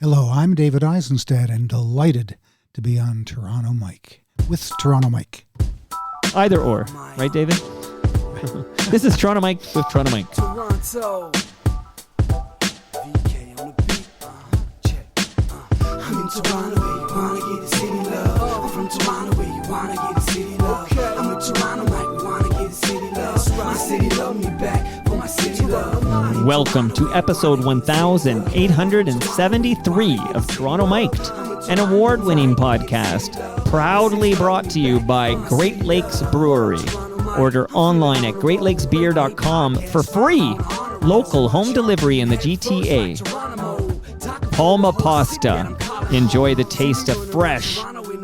Hello, I'm David Eisenstadt and delighted to be on Toronto Mike, with Toronto Mike. Either or, right, David? This is Toronto Mike with Toronto Mike. Toronto. VK on the beat. Check. I'm in Toronto where you wanna get the city love. I'm from Toronto where you wanna get the city love. I'm in Toronto like we wanna get the city love. My city love me back for my city love. Welcome to episode 1873 of Toronto Mic'd, an award-winning podcast proudly brought to you by Great Lakes Brewery. Order online at greatlakesbeer.com for free local home delivery in the GTA. Palma Pasta. Enjoy the taste of fresh,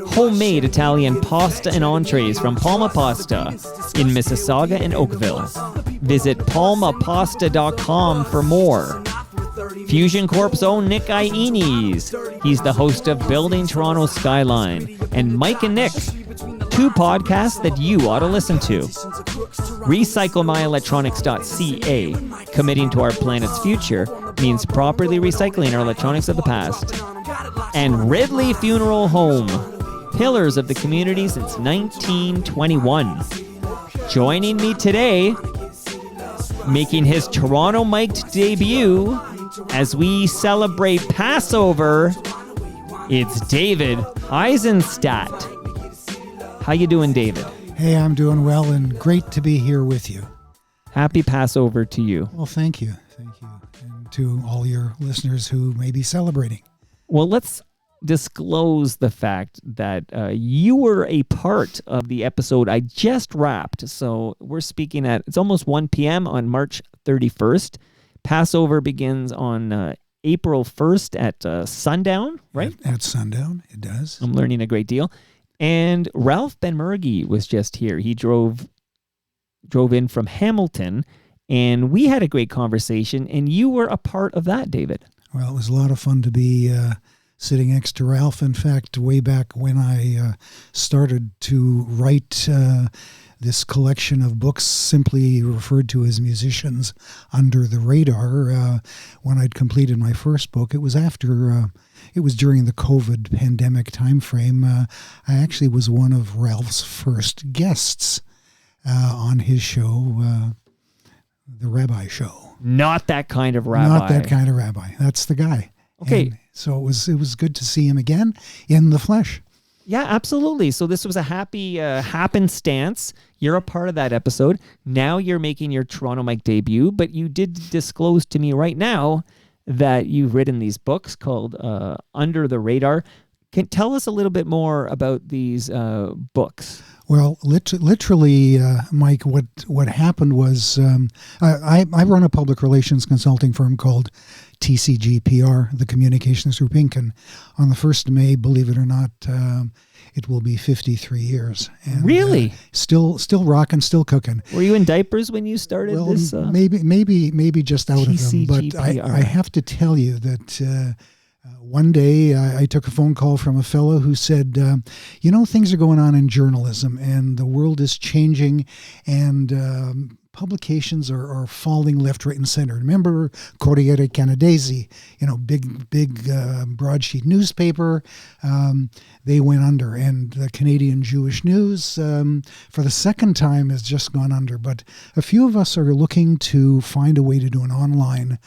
homemade Italian pasta and entrees from Palma Pasta in Mississauga and Oakville. Visit palmapasta.com for more. Fusion Corp's own Nick Iones. He's the host of Building Toronto Skyline and Mike and Nick, two podcasts that you ought to listen to. RecycleMyElectronics.ca. Committing to our planet's future means properly recycling our electronics of the past. And Ridley Funeral Home. Pillars of the community since 1921. Joining me today, making his Toronto Mic'd debut as we celebrate Passover, it's David Eisenstadt. How you doing, David? Hey, I'm doing well and great to be here with you. Happy Passover to you. Well, thank you. Thank you. And to all your listeners who may be celebrating. Well, let's disclose the fact that you were a part of the episode I just wrapped. So we're speaking at, it's almost 1 p.m. on March 31st. Passover begins on April 1st at sundown, right? At sundown, it does. I'm learning a great deal. And Ralph Benmergui was just here. He drove in from Hamilton, and we had a great conversation, and you were a part of that, David. Well, it was a lot of fun to be sitting next to Ralph. In fact, way back when I started to write this collection of books simply referred to as Musicians Under the Radar, when I'd completed my first book, it was after... It was during the COVID pandemic timeframe. I actually was one of Ralph's first guests on his show, The Rabbi Show. Not that kind of rabbi. Not that kind of rabbi. That's the guy. Okay. And so it was good to see him again in the flesh. Yeah, absolutely. So this was a happy happenstance. You're a part of that episode. Now you're making your Toronto Mike debut, but you did disclose to me right now that you've written these books called Under the Radar. Can tell us a little bit more about these books? Well, literally, Mike, what happened was I run a public relations consulting firm called TCG/PR, the Communications Group Inc. And on the 1st of May, believe it or not, it will be 53 years. And, really? Still rocking, still cooking. Were you in diapers when you started this? Maybe just out of them. But I have to tell you that one day I took a phone call from a fellow who said, things are going on in journalism and the world is changing and publications are falling left, right, and center. Remember Corriere Canadese, big broadsheet newspaper. They went under, and the Canadian Jewish News, for the second time, has just gone under. But a few of us are looking to find a way to do an online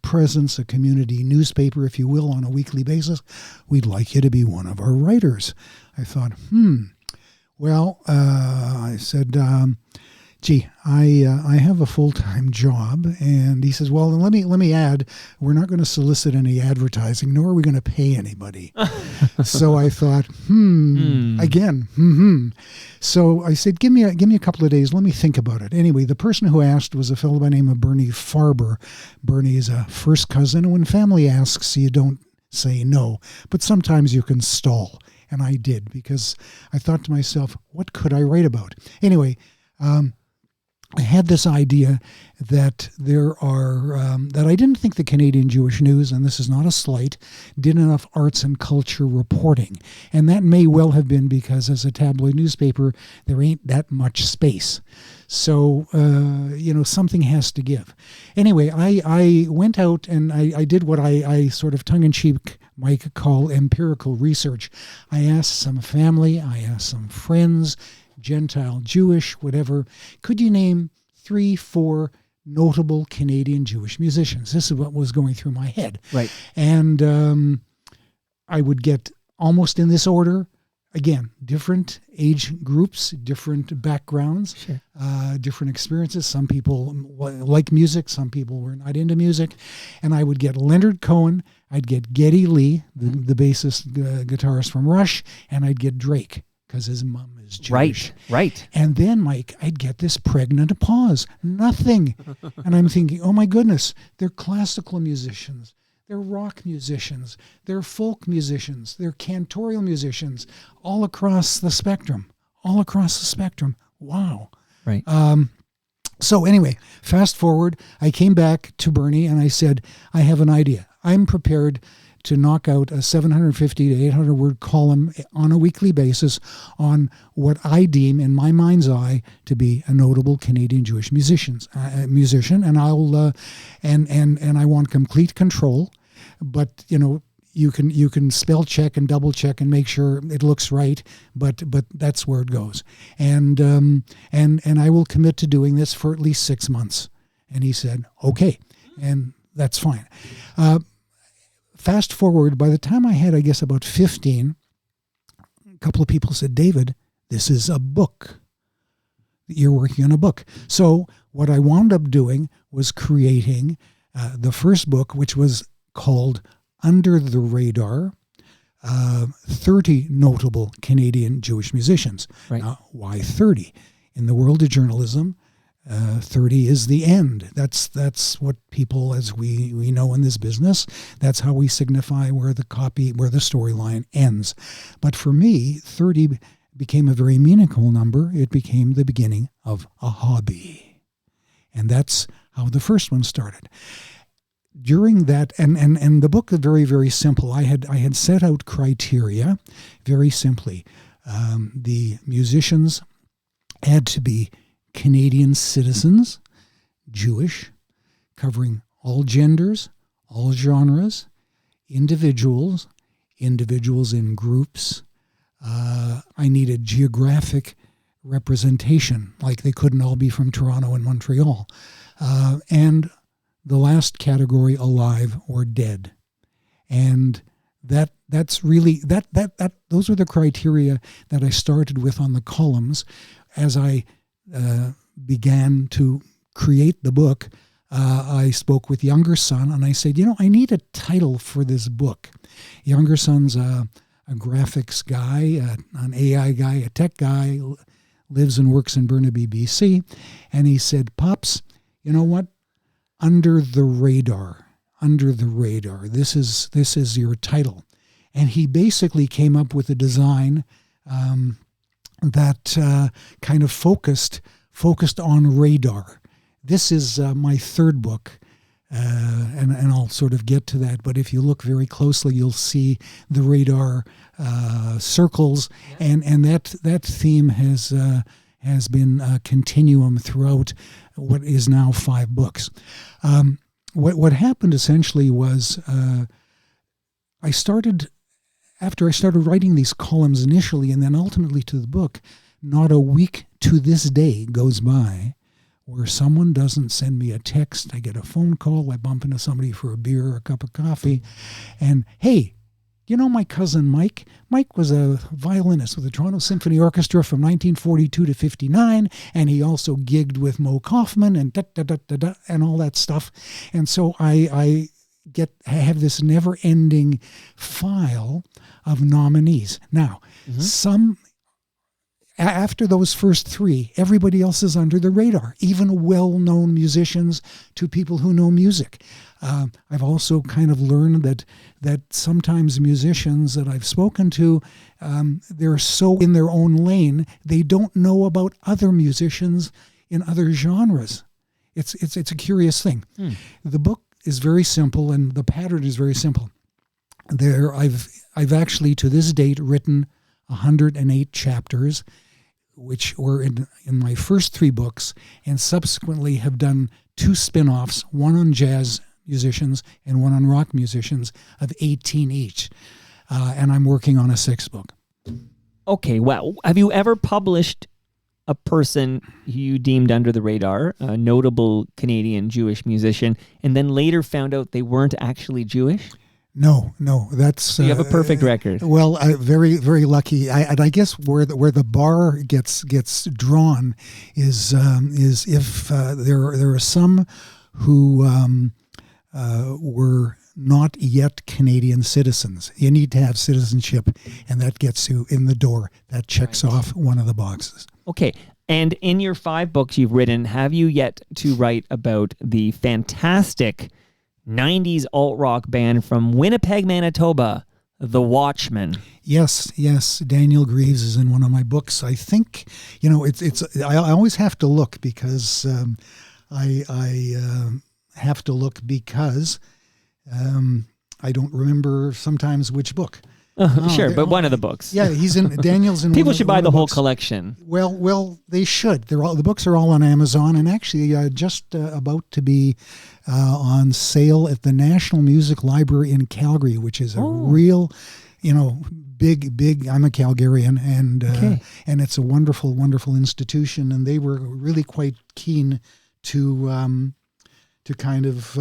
presence, a community newspaper, if you will, on a weekly basis. We'd like you to be one of our writers. I thought, I said, I have a full-time job. And he says, well, then let me add, we're not going to solicit any advertising, nor are we going to pay anybody. So I thought, again. So I said, give me a couple of days. Let me think about it. Anyway, the person who asked was a fellow by the name of Bernie Farber. Bernie is a first cousin. And when family asks, you don't say no, but sometimes you can stall. And I did, because I thought to myself, what could I write about? Anyway, I had this idea that there are, that I didn't think the Canadian Jewish News, and this is not a slight, did enough arts and culture reporting. And that may well have been because as a tabloid newspaper, there ain't that much space. So, something has to give. Anyway, I went out and I did what I sort of tongue-in-cheek might call empirical research. I asked some family, I asked some friends, Gentile, Jewish, whatever. Could you name 3-4 notable Canadian Jewish musicians? This is what was going through my head. Right. And I would get almost in this order. Again, different age groups, different backgrounds, sure. Different experiences. Some people like music, some people were not into music. And I would get Leonard Cohen, I'd get Geddy Lee, the bassist guitarist from Rush, and I'd get Drake because his mom is Jewish. Right. And then, Mike, I'd get this pregnant pause. Nothing. And I'm thinking, oh my goodness, they're classical musicians. They're rock musicians, they're folk musicians, they're cantorial musicians, all across the spectrum. Wow. Right. So anyway, fast forward, I came back to Bernie and I said, I have an idea. I'm prepared to knock out a 750 to 800 word column on a weekly basis on what I deem in my mind's eye to be a notable Canadian Jewish musician, and I'll and I want complete control. But you can spell check and double check and make sure it looks right. But that's where it goes. And I will commit to doing this for at least 6 months. And he said, okay, and that's fine. Fast forward, by the time I had, I guess, about 15, a couple of people said, David, this is a book. You're working on a book. So what I wound up doing was creating the first book, which was called Under the Radar, 30 Notable Canadian Jewish Musicians. Right. Now, why 30? In the world of journalism, 30 is the end. That's what people, as we know in this business, that's how we signify where the storyline ends. But for me, 30 became a very meaningful number. It became the beginning of a hobby. And that's how the first one started. During that, and the book is very, very simple. I had set out criteria very simply. The musicians had to be Canadian citizens, Jewish, covering all genders, all genres, individuals in groups. I needed geographic representation, like they couldn't all be from Toronto and Montreal. And the last category, alive or dead. And that's really those were the criteria that I started with on the columns. As I began to create the book, I spoke with younger son and I said, I need a title for this book. Younger son's a graphics guy, an AI guy, a tech guy, lives and works in Burnaby, BC. And he said, Pops, you know what? Under the radar. This is your title. And he basically came up with a design that kind of focused on radar. This is my third book, and I'll sort of get to that. But if you look very closely, you'll see the radar circles, and that theme has been a continuum throughout what is now 5 books. What happened essentially was after I started writing these columns initially and then ultimately to the book, not a week to this day goes by where someone doesn't send me a text. I get a phone call, I bump into somebody for a beer or a cup of coffee, and hey, my cousin Mike? Mike was a violinist with the Toronto Symphony Orchestra from 1942 to 59, and he also gigged with Mo Kaufman and and all that stuff. And so I have this never-ending file of nominees. Now, after those first 3, everybody else is under the radar, even well-known musicians to people who know music. I've also kind of learned that sometimes musicians that I've spoken to, they're so in their own lane, they don't know about other musicians in other genres. It's a curious thing. The book is very simple, and the pattern is very simple. I've actually to this date written 108 chapters. which were in my first 3 books, and subsequently have done 2 spin-offs, one on jazz musicians and one on rock musicians, of 18 each. And I'm working on a 6th book. Okay, well, have you ever published a person you deemed under the radar, a notable Canadian Jewish musician, and then later found out they weren't actually Jewish? No, that's... You have a perfect record. Well, very, very lucky. I guess where the bar gets drawn is if there are some who were not yet Canadian citizens. You need to have citizenship, and that gets you in the door. That checks off one of the boxes. Okay, and in your 5 books you've written, have you yet to write about the fantastic 90s alt-rock band from Winnipeg, Manitoba, The Watchmen? Yes. Daniel Greaves is in one of my books. I think, I always have to look because I have to look because I don't remember sometimes which book. Sure, but one of the books. Yeah, Daniel's in. People should buy the whole collection. Well, they should. The books are all on Amazon, and actually just about to be on sale at the National Music Library in Calgary, which is a real, big. I'm a Calgarian, and it's a wonderful, wonderful institution, and they were really quite keen to kind of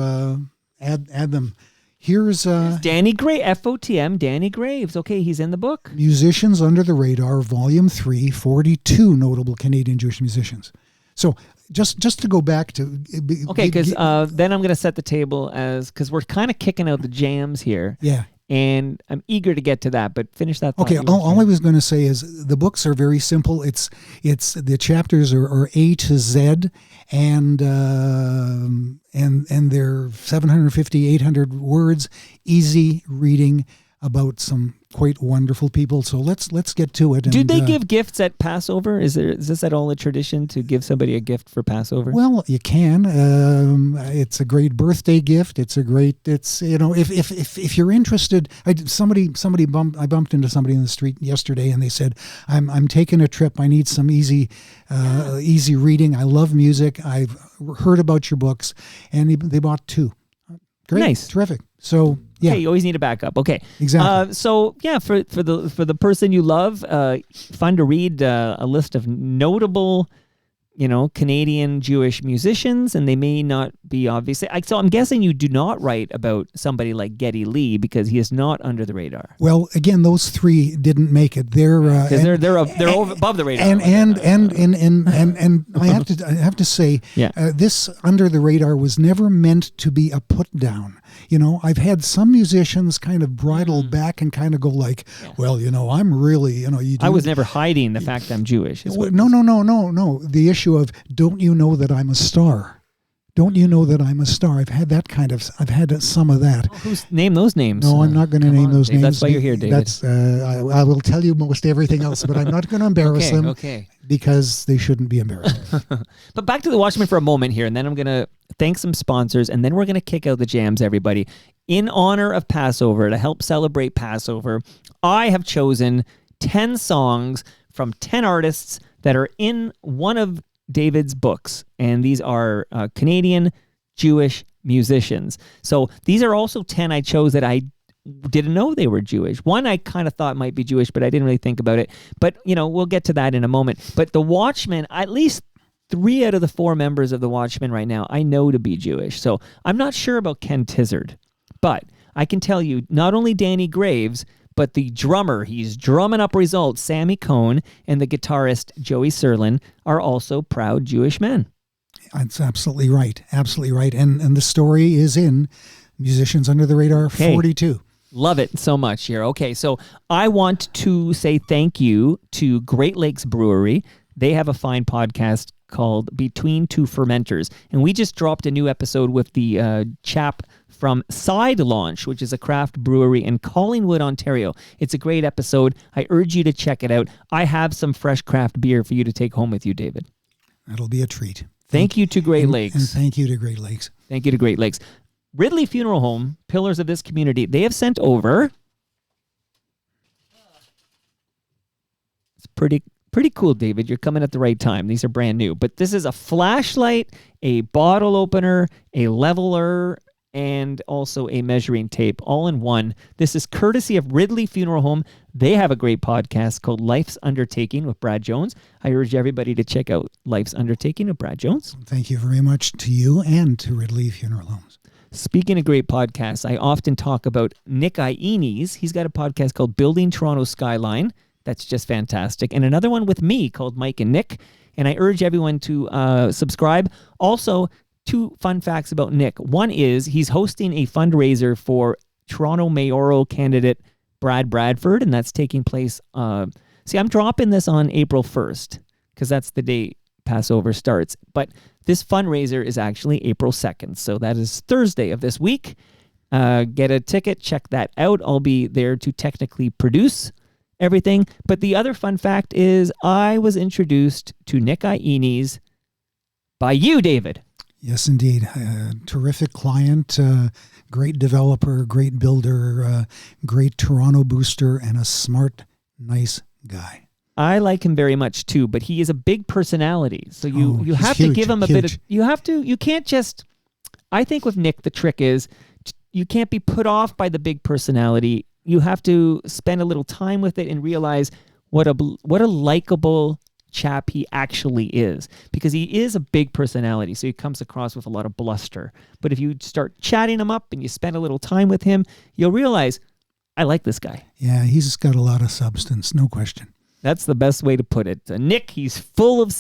add them. Here's Danny Graves, FOTM, Danny Graves. Okay, he's in the book. Musicians Under the Radar, Volume 3, 42 notable Canadian Jewish musicians. So just to go back to... Okay, because then I'm going to set the table because we're kind of kicking out the jams here. Yeah. And I'm eager to get to that, but finish that thought. Okay, all I was going to say is the books are very simple. It's the chapters are A to Z, and they're 750, 800 words, easy reading about some quite wonderful people. So let's get to it. Do they give gifts at Passover? Is this at all a tradition to give somebody a gift for Passover? Well, you can. It's a great birthday gift. If you're interested, I bumped into somebody in the street yesterday, and they said, I'm taking a trip. I need some easy reading. I love music. I've heard about your books, and they bought 2. Great, nice, terrific. So yeah, you always need a backup. Okay, exactly. So yeah, for the person you love, fun to read a list of notable, Canadian Jewish musicians, and they may not be obvious. So I'm guessing you do not write about somebody like Geddy Lee because he is not under the radar. Well, again, those 3 didn't make it. They're above the radar. And I have to say, this Under the Radar was never meant to be a put down. I've had some musicians kind of bridle back and kind of go like, well, I'm really, I was never hiding the fact I'm Jewish. No. The issue of, don't you know that I'm a star? Don't you know that I'm a star? I've had some of that. Name those names. No, I'm not going to name those Dave, names. That's why you're here, David. I will tell you most everything else, but I'm not going to embarrass them. Okay. Because they shouldn't be embarrassed. But back to the Watchmen for a moment here, and then I'm going to thank some sponsors, and then we're going to kick out the jams, everybody. In honor of Passover, to help celebrate Passover, I have chosen 10 songs from 10 artists that are in one of David's books, and these are Canadian Jewish musicians. So these are also 10 I chose that I didn't know they were Jewish. One I kind of thought might be Jewish, but I didn't really think about it. But, we'll get to that in a moment. But the Watchmen, at least 3 out of the 4 members of the Watchmen right now, I know to be Jewish. So I'm not sure about Ken Tizard, but I can tell you not only Danny Graves, but the drummer, he's drumming up results, Sammy Cohn, and the guitarist Joey Serlin are also proud Jewish men. That's absolutely right. Absolutely right. And the story is in Musicians Under the Radar 42. Love it so much here. Okay, so I want to say thank you to Great Lakes Brewery. They have a fine podcast called Between Two Fermenters, and we just dropped a new episode with the chap from Side Launch, which is a craft brewery in Collingwood, Ontario. It's a great episode. I urge you to check it out. I have some fresh craft beer for you to take home with you, David. That'll be a treat. Thank you to Great Lakes. And thank you to Great Lakes. Thank you to Great Lakes. Ridley Funeral Home, pillars of this community, they have sent over... It's Pretty cool, David. You're coming at the right time. These are brand new. But this is a flashlight, a bottle opener, a leveler, and also a measuring tape, all in one. This is courtesy of Ridley Funeral Home. They have a great podcast called Life's Undertaking with Brad Jones. I urge everybody to check out Life's Undertaking with Brad Jones. Thank you very much to you and to Ridley Funeral Homes. Speaking of great podcasts, I often talk about Nick Iones. He's got a podcast called Building Toronto Skyline. That's just fantastic. And another one with me called Mike and Nick. And I urge everyone to subscribe. Also, 2 fun facts about Nick. One is he's hosting a fundraiser for Toronto mayoral candidate Brad Bradford, and that's taking place. I'm dropping this on April 1st because that's the day Passover starts. But this fundraiser is actually April 2nd, so that is Thursday of this week. Get a ticket, check that out. I'll be there to technically produce everything. But the other fun fact is I was introduced to Nick Iones by you, David. Yes, indeed. Terrific client, great developer, great builder, great Toronto booster, and a smart, nice guy. I like him very much too, but he is a big personality. So you have to give him a bit of, you can't just, I think with Nick, the trick is you can't be put off by the big personality. You have to spend a little time with it and realize what a likable chap he actually is, because he is a big personality, so he comes across with a lot of bluster. But if you start chatting him up and you spend a little time with him, you'll realize, I like this guy. Yeah, he's got a lot of substance, no question. That's the best way to put it. Nick, he's full of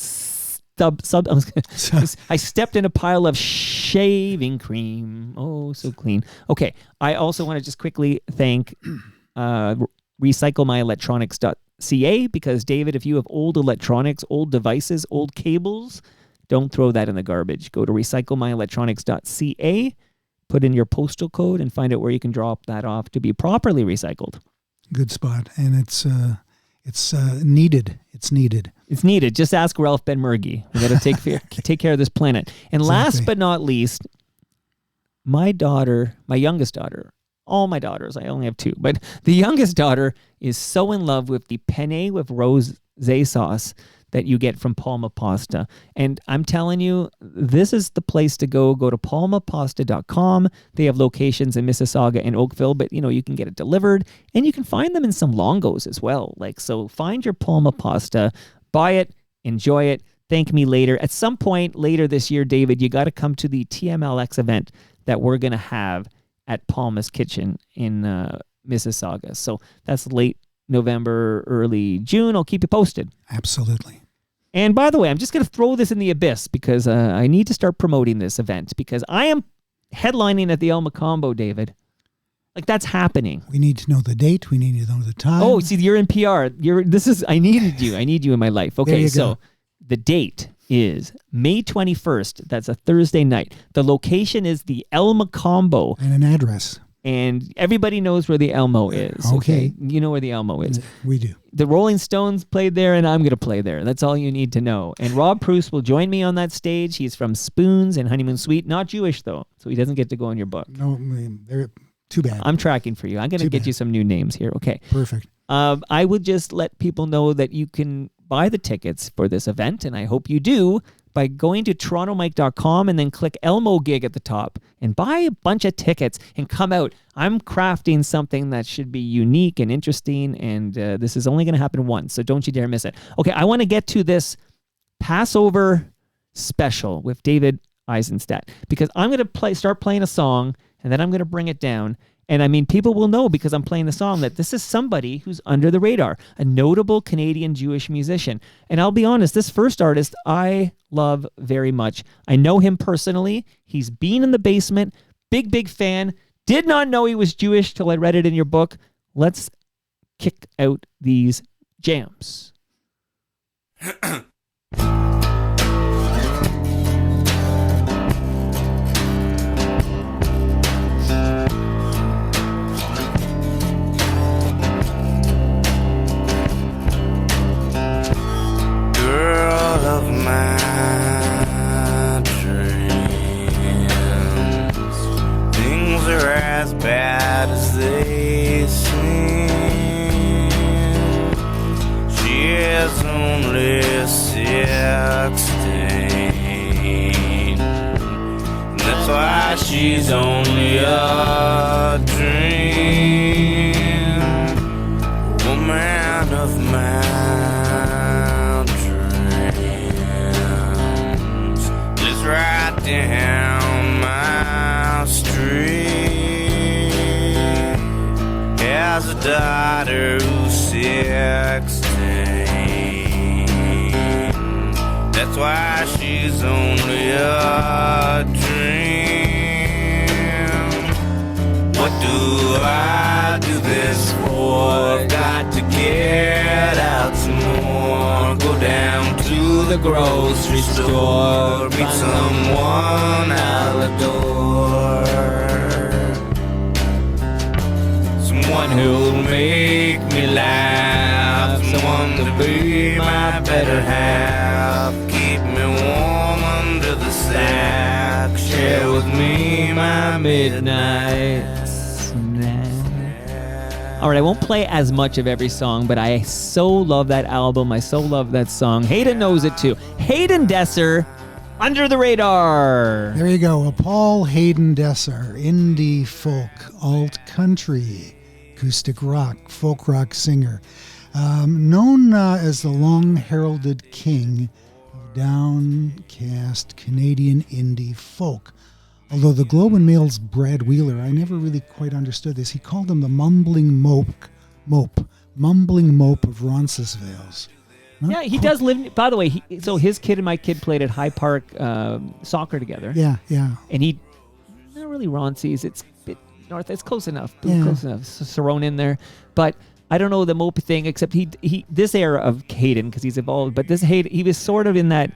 I stepped in a pile of shaving cream. Oh, so clean. Okay, I also want to just quickly thank recyclemyelectronics.ca, because David, if you have old electronics, old devices, old cables, don't throw that in the garbage. Go to recyclemyelectronics.ca, put in your postal code, and find out where you can drop that off to be properly recycled. Good spot, and it's needed. It's needed. It's needed. Just ask Ralph Benmergui. We got to take care of this planet. And last but not least, my youngest daughter, all my daughters, I only have 2, but the youngest daughter is so in love with the penne with rosé sauce that you get from Palma Pasta. And I'm telling you, this is the place to go. Go to palmapasta.com. They have locations in Mississauga and Oakville, but you can get it delivered, and you can find them in some Longos as well. So find your Palma Pasta, buy it, enjoy it, thank me later. At some point later this year, David, you got to come to the TMLX event that we're going to have at Palma's Kitchen in Mississauga. So that's late November, early June. I'll keep you posted. Absolutely. And by the way, I'm just going to throw this in the abyss because I need to start promoting this event, because I am headlining at the El Macombo, David. That's happening. We need to know the date. We need to know the time. Oh, see, you're in PR. I needed you. I need you in my life. Okay, so the date is May 21st. That's a Thursday night. The location is the El Macombo. And an address. And everybody knows where the Elmo is. Okay. You know where the Elmo is. We do. The Rolling Stones played there, and I'm going to play there. That's all you need to know. And Rob Pruce will join me on that stage. He's from Spoons and Honeymoon Suite. Not Jewish, though, so he doesn't get to go in your book. No, they're too bad. I'm tracking for you. I'm going to get you some new names here. Okay. Perfect. I would just let people know that you can buy the tickets for this event, and I hope you do, by going to torontomike.com and then click Elmo Gig at the top and buy a bunch of tickets and come out. I'm crafting something that should be unique and interesting, and this is only going to happen once, so don't you dare miss it. Okay, I want to get to this Passover special with David Eisenstadt, because I'm going to start playing a song, and then I'm going to bring it down. And I mean, people will know, because I'm playing the song, that this is somebody who's under the radar, a notable Canadian Jewish musician. And I'll be honest, this first artist I love very much. I know him personally. He's been in the basement. Big fan. Did not know he was Jewish till I read it in your book. Let's kick out these jams. As bad as they seem, she has only she's only a dream, woman of my dreams, lives right down my street, has a daughter who's 16. That's why she's only a dream. What do I do this for? Got to get out some more. Go down to the grocery store, meet someone I'll adore. Someone who'll make me laugh, someone to be my better half, keep me warm under the sack, share with me my midnight snack. All right, I won't play as much of every song, but I so love that album. I so love that song. Hayden knows it too. Hayden Desser, Under the Radar. There you go. A Paul Hayden Desser, indie folk, alt country, acoustic rock, folk rock singer, known as the long-heralded king of downcast Canadian indie folk. Although the Globe and Mail's Brad Wheeler, I never really quite understood this. He called him the mumbling mope of Roncesvalles. Yeah, he does live. By the way, so his kid and my kid played at High Park soccer together. Yeah. And he, not really Ronces, it's a bit north. It's close enough. Close enough. Sarone in there, but I don't know the mope thing. Except he this era of Hayden, because he's evolved. But this Hayden, he was sort of in that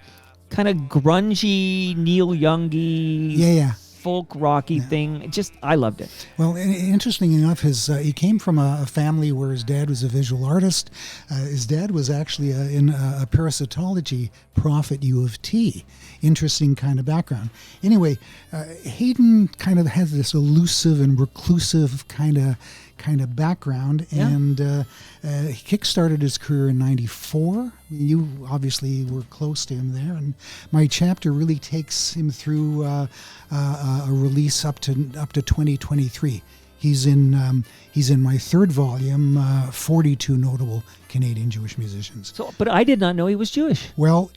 kind of grungy Neil Youngy, folk rocky thing. I loved it. Well, interesting enough, he came from a family where his dad was a visual artist. His dad was actually a parasitology prof at U of T. Interesting kind of background. Anyway, Hayden kind of has this elusive and reclusive kind of background, and he kickstarted his career in '94. You obviously were close to him there, and my chapter really takes him through a release up to 2023. He's in my third volume, 42 notable Canadian Jewish musicians. So, but I did not know he was Jewish. Well,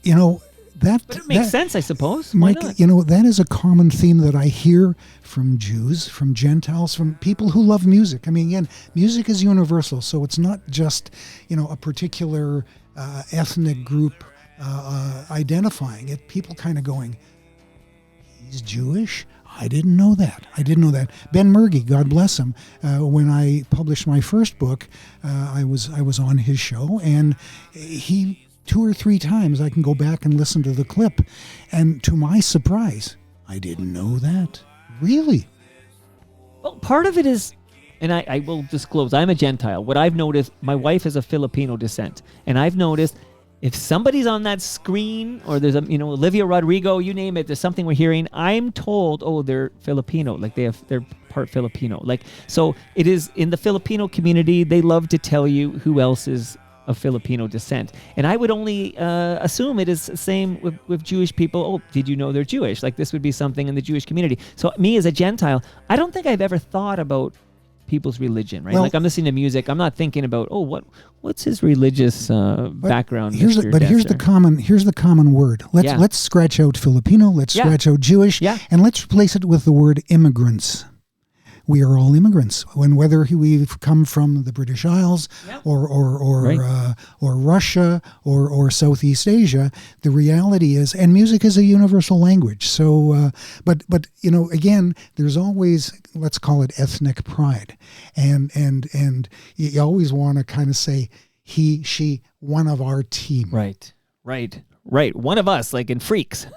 but it makes sense, I suppose. Mike, that is a common theme that I hear from Jews, from Gentiles, from people who love music. I mean, again, music is universal, so it's not just, a particular ethnic group identifying it. People kind of going, he's Jewish? I didn't know that. Ben Murgy, God bless him, when I published my first book, I was on his show, and he... 2 or 3 times I can go back and listen to the clip, and to my surprise, I didn't know that. Really? Well, part of it is, and I will disclose, I'm a Gentile. What I've noticed, my wife is of Filipino descent, and I've noticed if somebody's on that screen, or there's Olivia Rodrigo, you name it, there's something we're hearing, I'm told, they're Filipino, like they're part Filipino. Like, so it is in the Filipino community, they love to tell you who else is of Filipino descent. And I would only assume it is the same with Jewish people. Oh, did you know they're Jewish? Like, this would be something in the Jewish community. So me as a Gentile, I don't think I've ever thought about people's religion, right? Well, like, I'm listening to music, I'm not thinking about, what's his religious background? Here's the common word. Let's scratch out Filipino, let's scratch out Jewish, and let's replace it with the word immigrants. We are all immigrants, whether we've come from the British Isles or Russia or Southeast Asia. The reality is, and music is a universal language. So, but again, there's always, let's call it ethnic pride, and you always want to kind of say he, she, one of our team. Right. One of us, like in Freaks.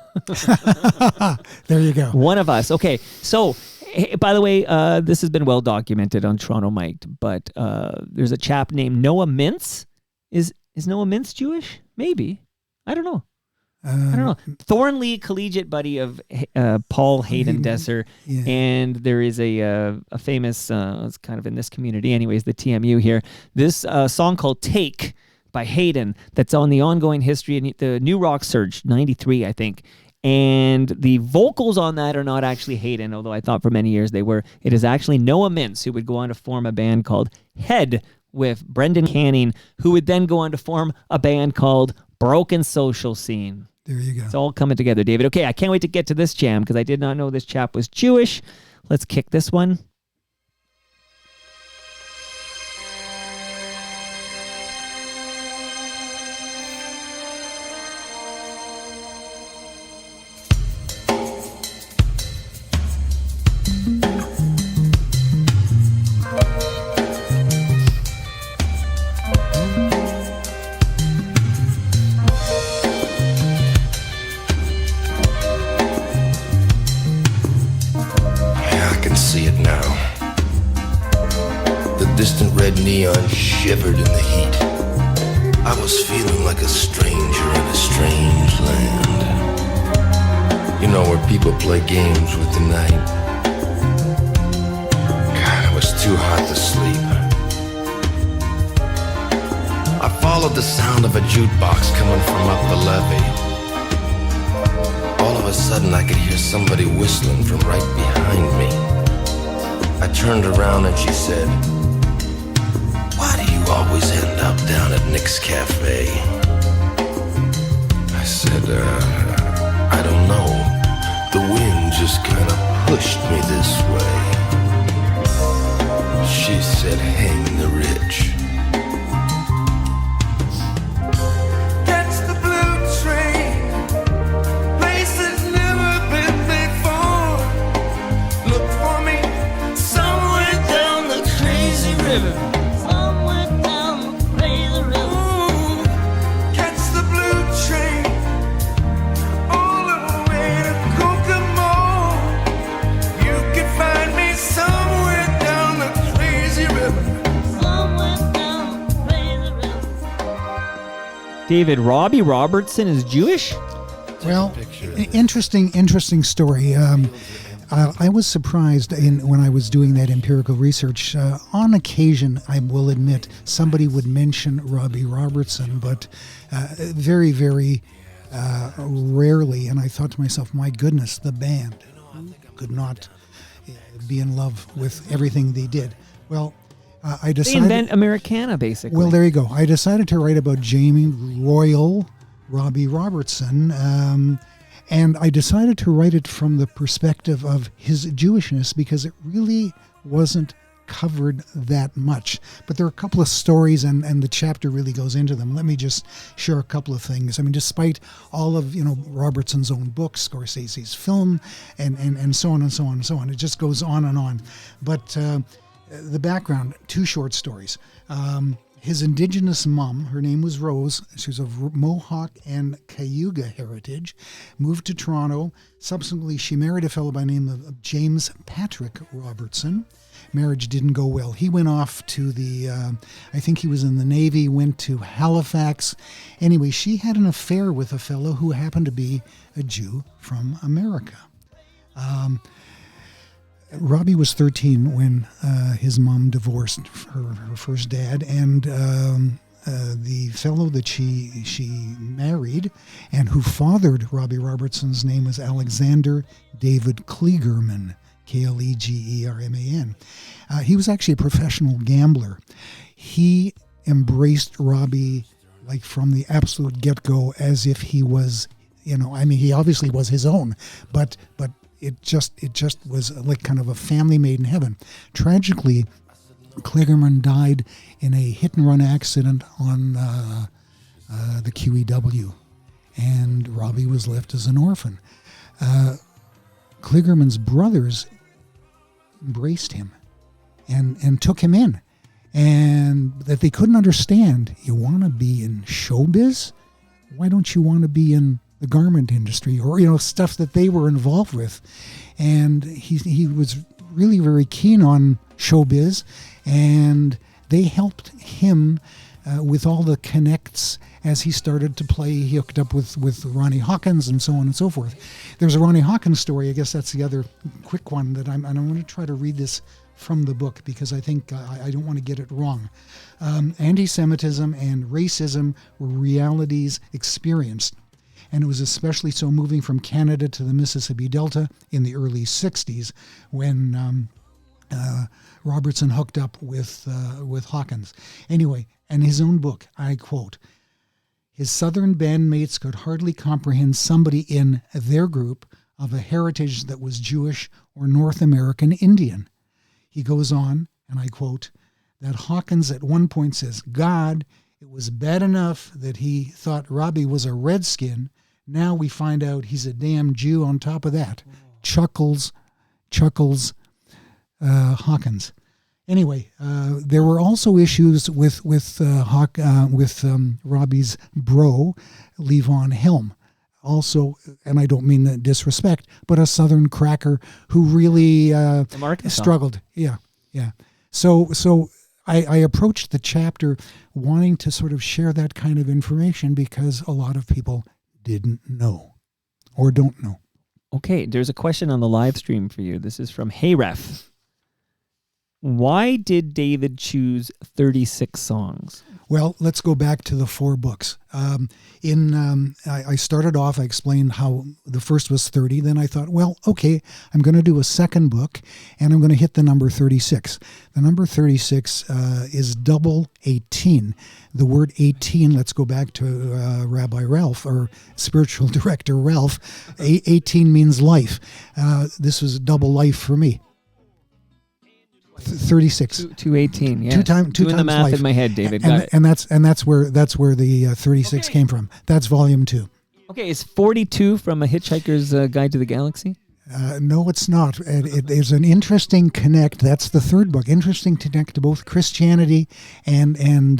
There you go. One of us. Okay, so. Hey, by the way, this has been well documented on Toronto Mic'd, but there's a chap named Noah Mintz. Is Noah Mintz Jewish? Maybe. I don't know. Thornley, collegiate buddy of Paul Hayden Desser, and there is a famous, it's kind of in this community anyways, the TMU here, this song called Take by Hayden that's on the Ongoing History and the New Rock Surge, 93, I think. And the vocals on that are not actually Hayden, although I thought for many years they were. It is actually Noah Mintz, who would go on to form a band called Head with Brendan Canning, who would then go on to form a band called Broken Social Scene. There you go. It's all coming together, David. Okay, I can't wait to get to this jam because I did not know this chap was Jewish. Let's kick this one. Neon shivered in the heat. I was feeling like a stranger in a strange land. You know, where people play games with the night. God, it was too hot to sleep. I followed the sound of a jukebox coming from up the levee. All of a sudden I could hear somebody whistling from right behind me. I turned around and she said, "Why do you always end up down at Nick's Cafe?" I said, I don't know. The wind just kind of pushed me this way. She said, "Hang the rich." Catch the blue train, places never been before. Look for me somewhere down the crazy river. David, Robbie Robertson is Jewish? Well, interesting story. I was surprised when I was doing that empirical research. On occasion, I will admit, somebody would mention Robbie Robertson, but very, very rarely. And I thought to myself, my goodness, the band could not be in love with everything they did. Well, I decided... They invent Americana, basically. Well, there you go. I decided to write about Jamie Royal Robbie Robertson, and I decided to write it from the perspective of his Jewishness because it really wasn't covered that much. But there are a couple of stories, and the chapter really goes into them. Let me just share a couple of things. I mean, despite all of, Robertson's own books, Scorsese's film, and so on and so on and so on, it just goes on and on. But... the background, 2 short stories. His indigenous mom, her name was Rose, she was of Mohawk and Cayuga heritage, moved to Toronto. Subsequently, she married a fellow by the name of James Patrick Robertson. Marriage didn't go well. He went off to I think he was in the Navy, went to Halifax. Anyway, she had an affair with a fellow who happened to be a Jew from America. Robbie was 13 when his mom divorced her first dad, and the fellow that she married and who fathered Robbie Robertson's name was Alexander David Klegerman, Klegerman. He was actually a professional gambler. He embraced Robbie like from the absolute get-go as if he was, he obviously was his own, but it just was like kind of a family made in heaven. Tragically, Kligerman died in a hit-and-run accident on the QEW, and Robbie was left as an orphan. Kligerman's brothers embraced him and took him in, and that they couldn't understand. You want to be in showbiz? Why don't you want to be in the garment industry, or stuff that they were involved with? And he was really very keen on showbiz, and they helped him with all the connects as he started to play. He hooked up with Ronnie Hawkins and so on and so forth. There's a Ronnie Hawkins story. I guess that's the other quick one that I'm going to try to read this from the book because I think I don't want to get it wrong. Anti-Semitism and racism were realities experienced, And it was especially so moving from Canada to the Mississippi Delta in the early 60s when Robertson hooked up with Hawkins. Anyway, in his own book, I quote, "His Southern bandmates could hardly comprehend somebody in their group of a heritage that was Jewish or North American Indian." He goes on, and I quote, that Hawkins at one point says, "God, it was bad enough that he thought Robbie was a redskin. Now we find out he's a damn Jew on top of that." Chuckles Hawkins. Anyway, there were also issues with Robbie's bro, Levon Helm. Also, and I don't mean that disrespect, but a Southern cracker who really struggled. Yeah. So I approached the chapter wanting to sort of share that kind of information because a lot of people didn't know or don't know. Okay, there's a question on the live stream for you. This is from Heyref. Why did David choose 36 songs? Well, let's go back to the 4 books. I started off, I explained how the first was 30. Then I thought, well, okay, I'm going to do a second book, and I'm going to hit the number 36. The number 36 is double 18. The word 18, let's go back to Rabbi Ralph, or spiritual director Ralph. 18 means life. This was double life for me. 36. 218. Yeah. Two Doing times the math life. in my head, David. And, Got it. and that's where the 36 came from. That's volume 2. Okay, is 42 from A Hitchhiker's Guide to the Galaxy? No, it's not. There's an interesting connect. That's the third book. Interesting connect to both Christianity and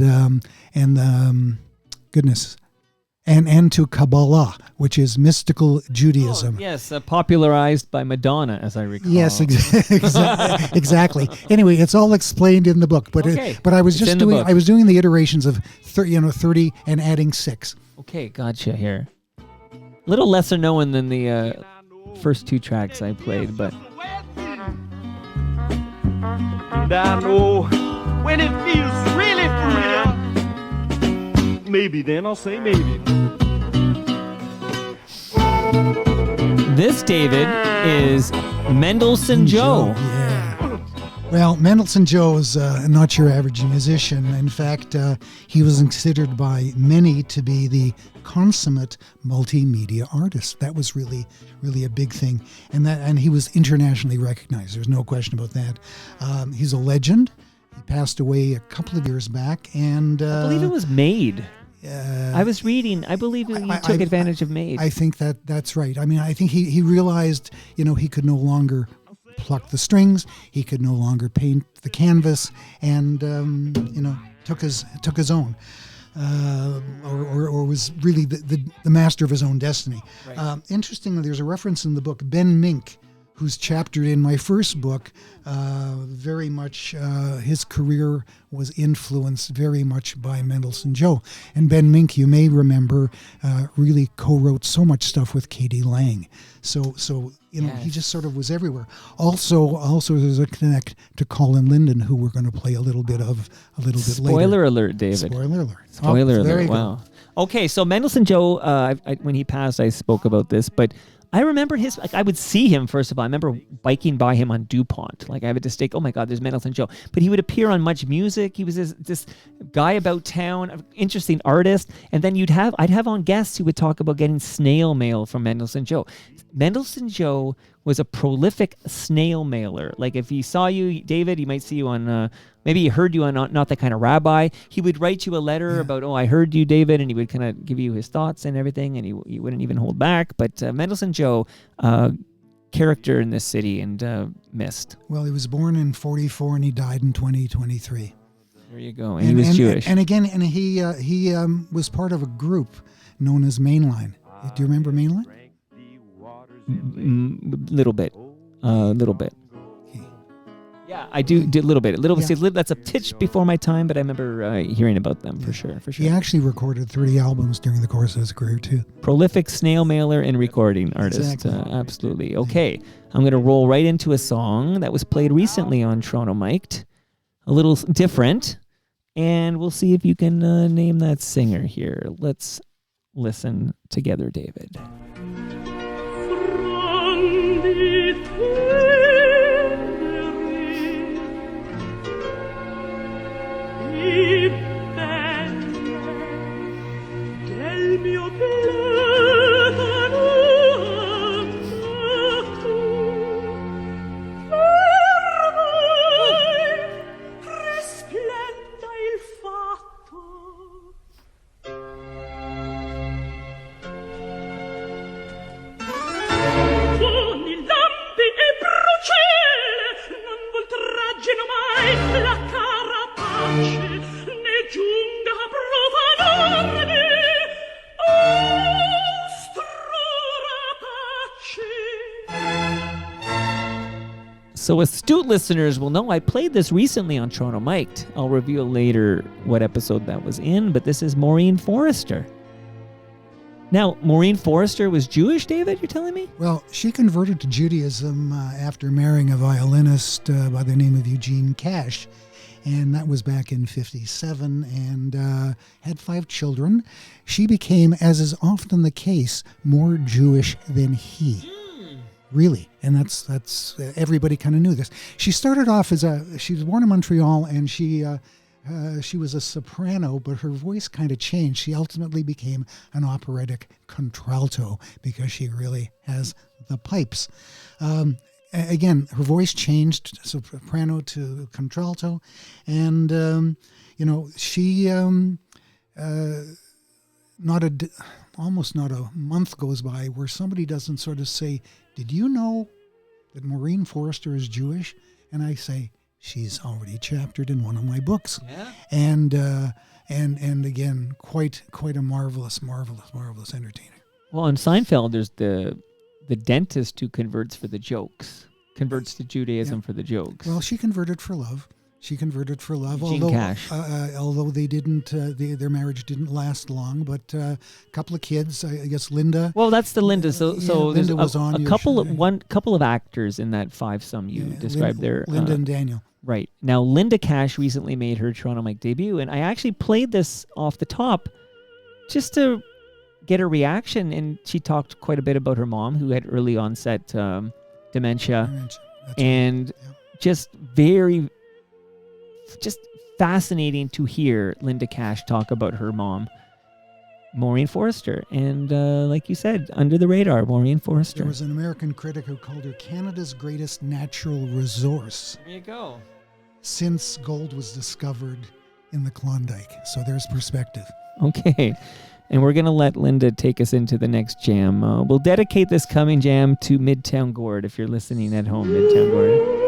to Kabbalah, which is mystical Judaism. Oh, yes, popularized by Madonna, as I recall. Yes, exactly. Anyway, it's all explained in the book, but I was doing the iterations of 30 and adding 6. Okay, gotcha here. A little lesser known than the first 2 tracks I played, but and I know when it feels really for real, maybe then I'll say maybe. This, David, is Mendelssohn Joe. Yeah. Well, Mendelssohn Joe is not your average musician. In fact, he was considered by many to be the consummate multimedia artist. That was really, really a big thing, and he was internationally recognized. There's no question about that. He's a legend. He passed away a couple of years back, and I believe it was Made. I was reading. I believe he took advantage of Made. I think that's right. I mean, I think he realized, he could no longer pluck the strings. He could no longer paint the canvas, and took his own, or was really the master of his own destiny. Right. Interestingly, there's a reference in the book, Ben Mink, who's chaptered in my first book. Very much his career was influenced very much by Mendelssohn Joe. And Ben Mink, you may remember, really co-wrote so much stuff with K.D. Lang. So yes. He just sort of was everywhere. Also there's a connect to Colin Linden, who we're going to play a little bit later. Spoiler alert, David. Spoiler alert. Spoiler alert. There you Wow. go. Okay, so Mendelssohn Joe, when he passed, I spoke about this, but I remember I would see him, first of all. I remember biking by him on DuPont. I have a distinct, oh my God, there's Mendelssohn Joe. But he would appear on Much Music. He was this guy about town, an interesting artist. And then I'd have on guests who would talk about getting snail mail from Mendelssohn Joe. Mendelssohn Joe was a prolific snail mailer. Like if he saw you, David, he might see you on, maybe he heard you on Not That Kind of Rabbi. He would write you a letter about, I heard you, David, and he would kind of give you his thoughts and everything, and he wouldn't even hold back. But Mendelssohn Joe, character in this city and missed. Well, he was born in 1944 and he died in 2023. There you go. And he was Jewish. And he was part of a group known as Mainline. Do you remember Mainline? Little bit. Yeah, I do a little bit. That's a titch before my time, but I remember hearing about them for sure. He actually recorded 30 albums during the course of his career too. Prolific snail mailer and recording artist. Exactly. Absolutely. Okay, I'm going to roll right into a song that was played recently on Toronto Mic'd. A little different, and we'll see if you can name that singer here. Let's listen together, David. So astute listeners will know I played this recently on Toronto Mic'd. I'll reveal later what episode that was in, but this is Maureen Forrester. Now, Maureen Forrester was Jewish, David, you're telling me? Well, she converted to Judaism after marrying a violinist by the name of Eugene Cash, and that was back in 1957, and had 5 children. She became, as is often the case, more Jewish than he. Really, and that's everybody kind of knew this. She started off she was born in Montreal, and she was a soprano, but her voice kind of changed. She ultimately became an operatic contralto because she really has the pipes. Again, her voice changed, soprano to contralto, and she almost not a month goes by where somebody doesn't sort of say, "Did you know that Maureen Forrester is Jewish?" And I say, "She's already chaptered in one of my books." Yeah. And again, quite a marvelous entertainer. Well, on Seinfeld, there's the dentist who converts for the jokes, converts to Judaism for the jokes. Well, she converted for love. Eugene Cash. Although they didn't, their marriage didn't last long, but a couple of kids, I guess Linda. Well, that's the Linda. So there's Linda was on a couple of actors in that 5-some you described there. Linda and Daniel. Right. Now, Linda Cash recently made her Toronto Mike debut, and I actually played this off the top just to get a reaction, and she talked quite a bit about her mom, who had early onset dementia. And just fascinating to hear Linda Cash talk about her mom, Maureen Forrester. And like you said, under the radar, Maureen Forrester. There was an American critic who called her Canada's greatest natural resource. There you go. Since gold was discovered in the Klondike. So there's perspective. Okay. And we're going to let Linda take us into the next jam. We'll dedicate this coming jam to Midtown Gord, if you're listening at home, Midtown Gord.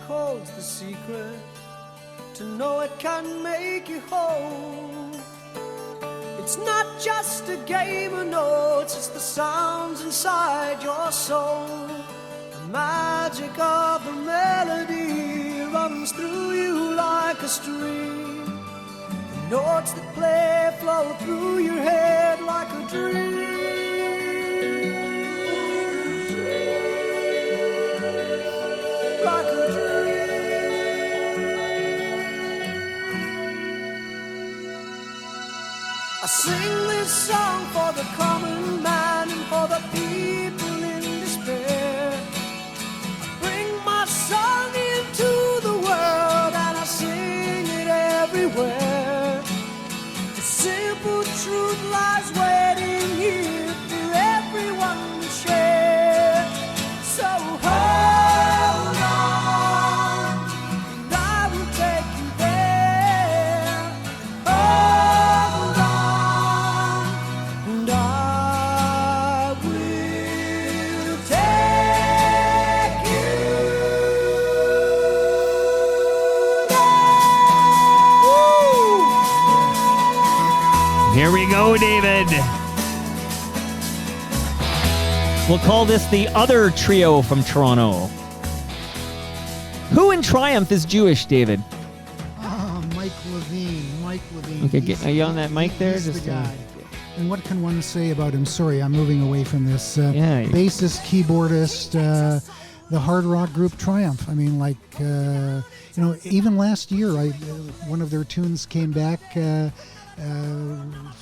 holds the secret to know it can make you whole. It's not just a game of notes, it's the sounds inside your soul. The magic of the melody runs through you like a stream. The notes that play flow through your head like a dream. Like a dream. I sing this song for the common man and for the people in despair. I bring my song into the world and I sing it everywhere. The simple truth lies waiting here for everyone to share. So hold on, and I will take you there. Hold on, Here we go, David. We'll call this the other trio from Toronto. Who in Triumph is Jewish, David? Mike Levine. Mike Levine. Okay, are you on that mic there? He's Just the guy. And what can one say about him? Sorry, I'm moving away from this. Bassist, keyboardist, the hard rock group Triumph. I mean, like, even last year, one of their tunes came back for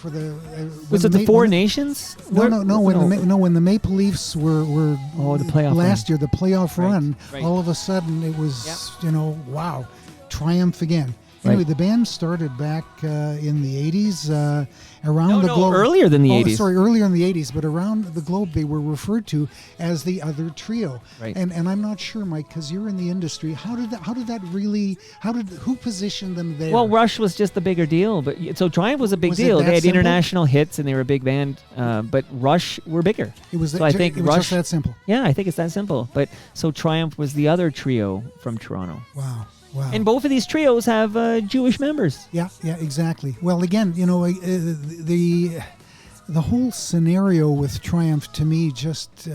the. Was it the Four Nations? No. When the Maple Leafs were the playoff last run. year, the playoff run. Right. All of a sudden, it was wow, Triumph again. Anyway, the band started back in the 80s, around the globe. Earlier than the 80s. Sorry, earlier in the 80s, but around the globe they were referred to as the other trio. Right. And I'm not sure, Mike, because you're in the industry. Who positioned them there? Well, Rush was just the bigger deal, but so Triumph was a big Was it deal. that They had simple? international hits and they were a big band, but Rush were bigger. It was. So I think it was Rush. just that simple. Yeah, I think it's that simple. But so Triumph was the other trio from Toronto. Wow. And both of these trios have Jewish members. Yeah, exactly. Well, again, the whole scenario with Triumph to me just,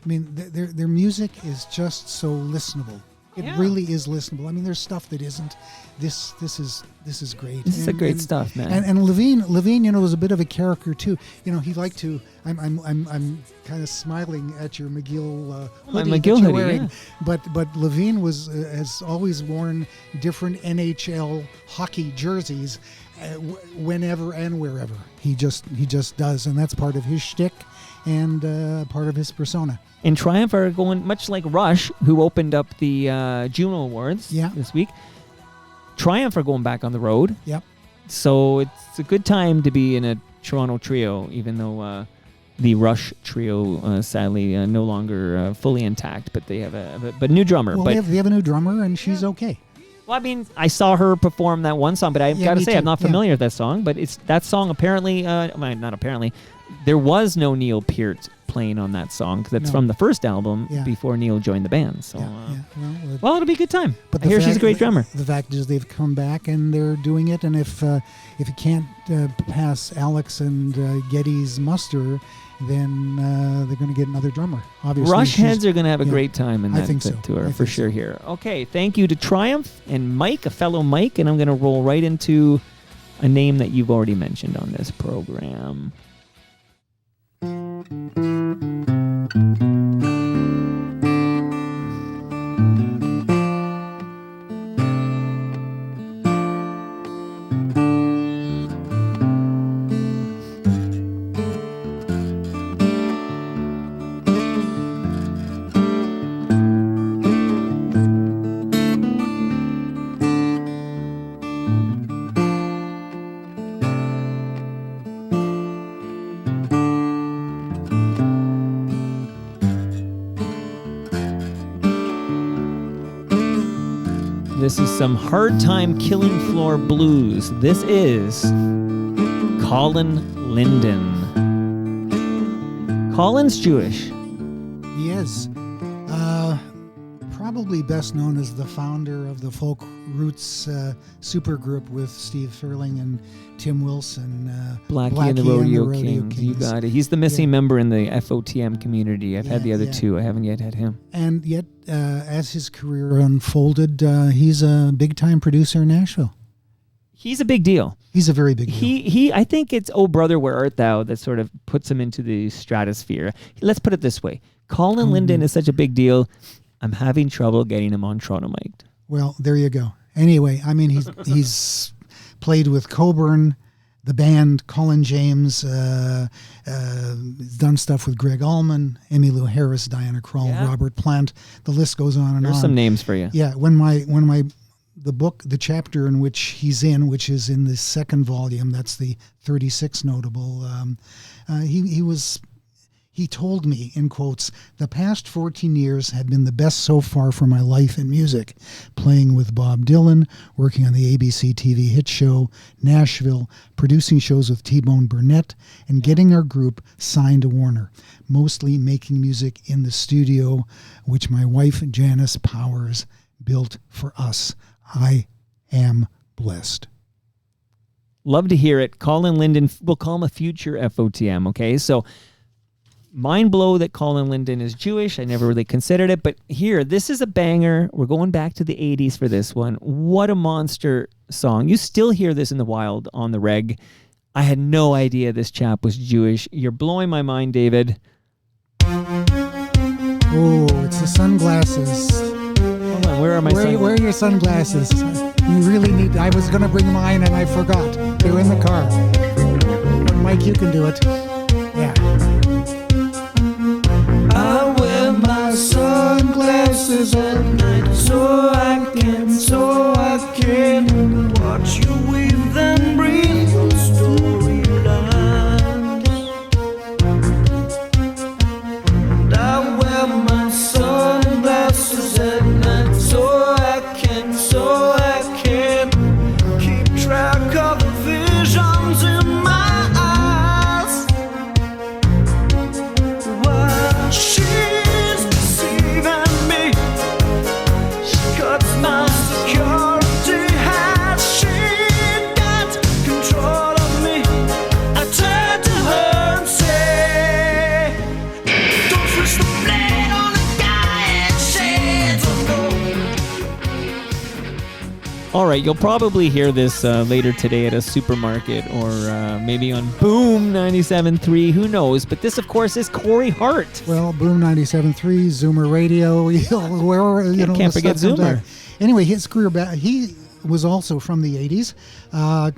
their music is just so listenable. It really is listenable. I mean, there's stuff that isn't. This is great. This is great stuff, man. And Levine, was a bit of a character too. He liked to. I'm kind of smiling at your McGill hoodie that you're wearing. Yeah. But Levine has always worn different NHL hockey jerseys, whenever and wherever. He just does, and that's part of his shtick and part of his persona. And Triumph are going much like Rush, who opened up the Juno Awards this week. Triumph are going back on the road. Yep. So it's a good time to be in a Toronto trio, even though the Rush trio, sadly, no longer fully intact. But they have a new drummer. Well, they have a new drummer, and she's okay. Well, I mean, I saw her perform that one song, but I've got to say, I'm not familiar with that song. But it's that song apparently, not apparently, there was no Neil Peart playing on that song because it's from the first album before Neil joined the band. So, well, it'll be a good time. But I hear she's a great drummer. The fact is, they've come back and they're doing it. And if you can't pass Alex and Getty's muster, then they're going to get another drummer. Obviously, Rush heads are going to have a great time in that tour for sure. Here, okay. Thank you to Triumph and Mike, a fellow Mike, and I'm going to roll right into a name that you've already mentioned on this program. This is some hard time killing floor blues. This is Colin Linden. Colin's Jewish. He is. Probably best known as the founder of the folk roots supergroup with Steve Thurling and Tim Wilson. Blackie and the Rodeo Kings. You got it. He's the missing member in the FOTM community. I've had the other two. I haven't yet had him. And yet, as his career unfolded, he's a big-time producer in Nashville. He's a big deal. He's a very big deal. He. I think it's "Oh Brother, Where Art Thou" that sort of puts him into the stratosphere. Let's put it this way. Colin Linden is such a big deal. I'm having trouble getting him on Toronto Mike. Well, there you go. Anyway, I mean, he's played with Coburn, the band, Colin James, he's done stuff with Greg Allman, Emmylou Harris, Diana Krall, Robert Plant. The list goes on and on. There's some names for you. Yeah, the book, the chapter in which he's in, which is in the second volume, that's the 36 notable. He told me, in quotes, "The past 14 years have been the best so far for my life in music, playing with Bob Dylan, working on the ABC TV hit show, Nashville, producing shows with T-Bone Burnett, and getting our group signed to Warner, mostly making music in the studio, which my wife, Janice Powers, built for us. I am blessed." Love to hear it. Colin Linden, we'll call him a future FOTM, okay? So mind blow that Colin Linden is Jewish. I never really considered it, but here, this is a banger. We're going back to the 80s for this one. What a monster song. You still hear this in the wild on the reg. I had no idea this chap was Jewish. You're blowing my mind, David. Oh, it's the sunglasses. Hold on, where are my sunglasses? Where are your sunglasses? You really need... I was going to bring mine and I forgot. They're in the car. But Mike, you can do it. Yeah. I wear my sunglasses at night so I can watch you weave them breathe your storyline. And I wear my sunglasses at night so I can keep track of the visions in my eyes. While she's deceiving me, she cuts my security. Has she got control of me? I turn to her and say, don't twist the blade on a guy and shades of gold. All right, you'll probably hear this later today at a supermarket or maybe on Boom 97.3. Who knows? But this, of course, is Corey Hart. Well, Boom 97.3, Zoomer Radio, Can't forget Zoomer. Anyway, his career back, he was also from the 80s,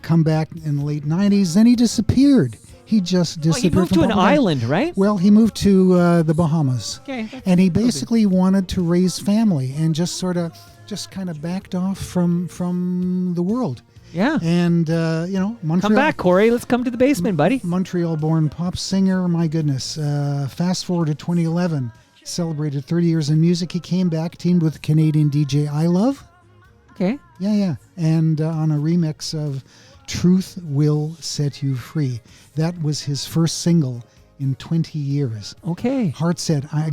come back in the late 90s, then he disappeared. He just disappeared. He moved from to an public life. island, right? Well, he moved to the Bahamas. Okay. And he basically wanted to raise family and just kind of backed off from the world. Yeah. And, Montreal. Come back, Corey. Let's come to the basement, buddy. Montreal-born pop singer, my goodness. Fast forward to 2011, celebrated 30 years in music. He came back, teamed with Canadian DJ I Love. Okay. Yeah. And on a remix of Truth Will Set You Free. That was his first single in 20 years. Okay. Hart said, I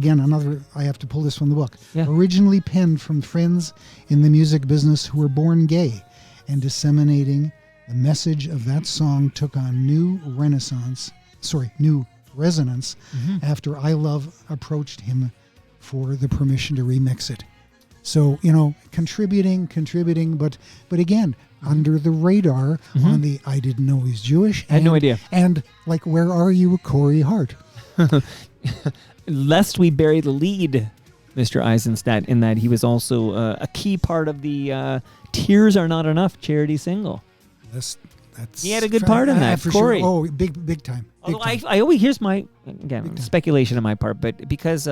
have to pull this from the book, Yeah. originally penned from friends in the music business who were born gay, and disseminating the message of that song took on new resonance after I Love approached him for the permission to remix it. So, contributing, but again, under the radar on the I didn't know he's Jewish. I had no idea. And where are you, Corey Hart? Lest we bury the lead, Mr. Eisenstadt, in that he was also a key part of the Tears Are Not Enough charity single. That's he had a good part in that, for Corey. Sure. Oh, big time. Although I always, here's my, again, speculation on my part, but because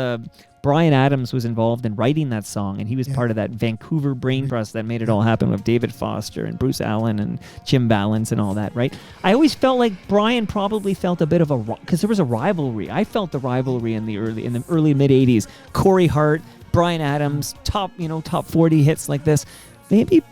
Bryan Adams was involved in writing that song, and he was part of that Vancouver brain trust that made it all happen with David Foster and Bruce Allen and Jim Balance and all that, right? I always felt like Bryan probably felt a bit of because there was a rivalry. I felt the rivalry in the early mid 80s. Corey Hart, Bryan Adams, top 40 hits like this. Maybe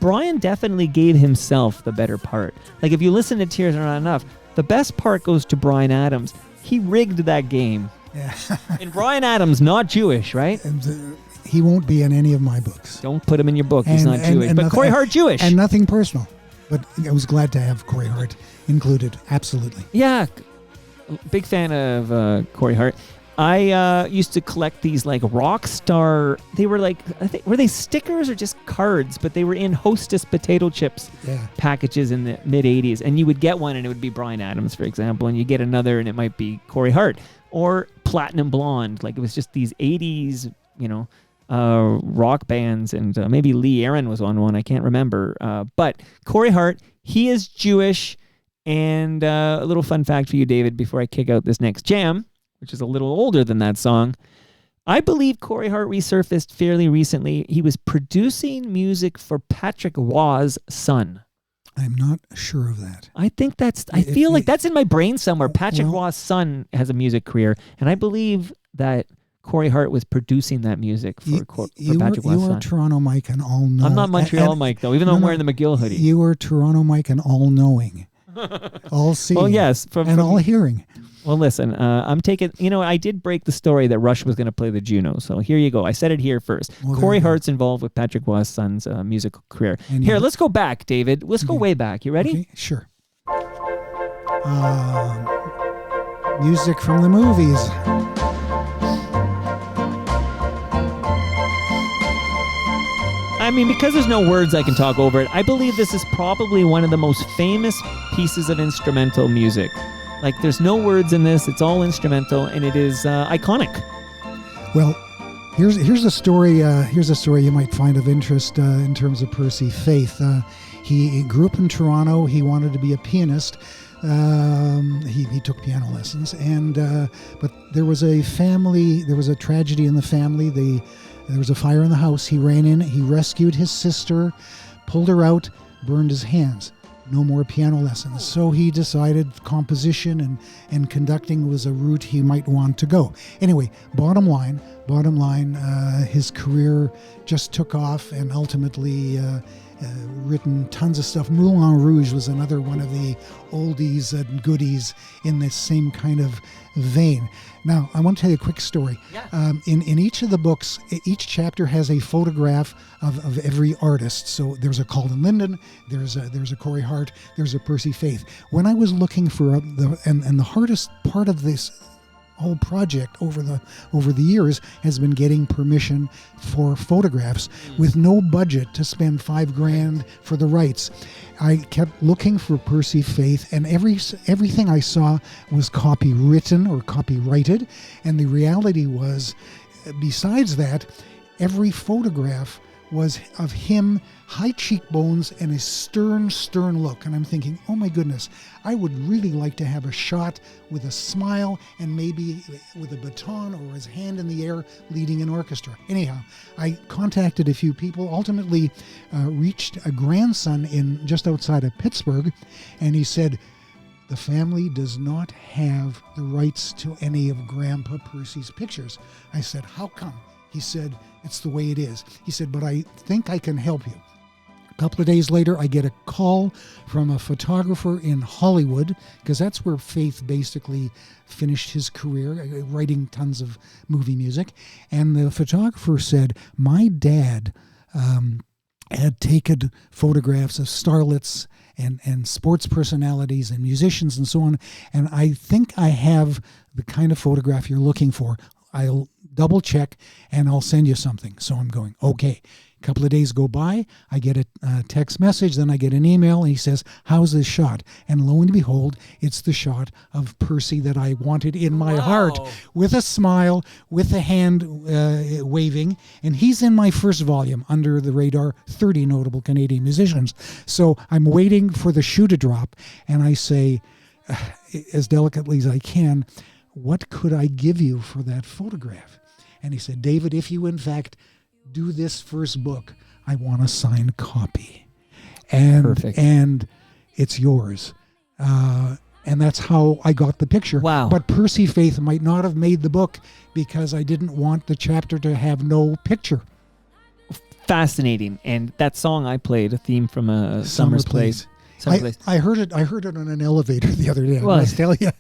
Bryan definitely gave himself the better part. Like if you listen to Tears Are Not Enough, the best part goes to Bryan Adams. He rigged that game. Yeah. And Bryan Adams, not Jewish, right? And, he won't be in any of my books. Don't put him in your book. He's not Jewish. But Corey Hart, Jewish. And nothing personal. But I was glad to have Corey Hart included. Absolutely. Yeah. Big fan of Corey Hart. I used to collect these rock star. They were were they stickers or just cards? But they were in Hostess potato chips packages in the mid 80s, and you would get one and it would be Bryan Adams, for example, and you get another and it might be Corey Hart or Platinum Blonde. It was just these 80s, rock bands, and maybe Lee Aaron was on one. I can't remember. But Corey Hart, he is Jewish, and a little fun fact for you, David, before I kick out this next jam, which is a little older than that song. I believe Corey Hart resurfaced fairly recently. He was producing music for Patrick Waugh's son. I'm not sure of that. I think I feel like that's in my brain somewhere. Patrick Waugh's son has a music career, and I believe that Corey Hart was producing that music for Patrick Waugh's son. You are Toronto Mike and all-knowing. I'm not Montreal Mike, though, even though I'm wearing the McGill hoodie. You are Toronto Mike and all-knowing. All-seeing. Well, yes. And all-hearing. Well, listen, I'm taking, I did break the story that Rush was going to play the Juno. So here you go. I said it here first. Well, Corey Hart's involved with Patrick Waugh's son's musical career. And here, let's go back, David. Let's go way back. You ready? Okay, sure. Music from the movies. I mean, because there's no words I can talk over it, I believe this is probably one of the most famous pieces of instrumental music. Like, there's no words in this, it's all instrumental, and it is iconic. Well, here's a story. Here's a story you might find of interest in terms of Percy Faith. He grew up in Toronto. He wanted to be a pianist. He took piano lessons, and but there was a tragedy in the family. There was a fire in the house. He ran in, he rescued his sister, pulled her out, burned his hands. No more piano lessons. So he decided composition and conducting was a route he might want to go. Anyway, bottom line, his career just took off, and ultimately written tons of stuff. Moulin Rouge was another one of the oldies and goodies in this same kind of vein. Now, I want to tell you a quick story. Yeah. In each of the books, each chapter has a photograph of every artist. So there's a Colin Linden, there's a Corey Hart, there's a Percy Faith. When I was looking for the hardest part of this whole project over the years has been getting permission for photographs with no budget to spend $5,000 for the rights. I kept looking for Percy Faith, and everything I saw was copywritten or copyrighted, and the reality was, besides that, every photograph was of him, high cheekbones and a stern look. And I'm thinking, oh my goodness, I would really like to have a shot with a smile and maybe with a baton or his hand in the air leading an orchestra. Anyhow, I contacted a few people, ultimately reached a grandson in just outside of Pittsburgh, and he said, the family does not have the rights to any of Grandpa Percy's pictures. I said, how come? He said, it's the way it is. He said, but I think I can help you. A couple of days later, I get a call from a photographer in Hollywood, because that's where Faith basically finished his career, writing tons of movie music. And the photographer said, my dad had taken photographs of starlets and sports personalities and musicians and so on. And I think I have the kind of photograph you're looking for. I'll double check and I'll send you something. So I'm going, okay. A couple of days go by, I get a text message, then I get an email, and he says, how's this shot? And lo and behold, it's the shot of Percy that I wanted in my heart, with a smile, with a hand waving, and he's in my first volume, Under the Radar, 30 Notable Canadian Musicians. So I'm waiting for the shoe to drop, and I say, as delicately as I can, what could I give you for that photograph? And he said, David, if you in fact do this first book, I want a signed copy. And perfect. And it's yours. And that's how I got the picture. Wow. But Percy Faith might not have made the book because I didn't want the chapter to have no picture. Fascinating. And that song I played, a theme from a Summer's Place. I heard it on an elevator the other day. I must tell you.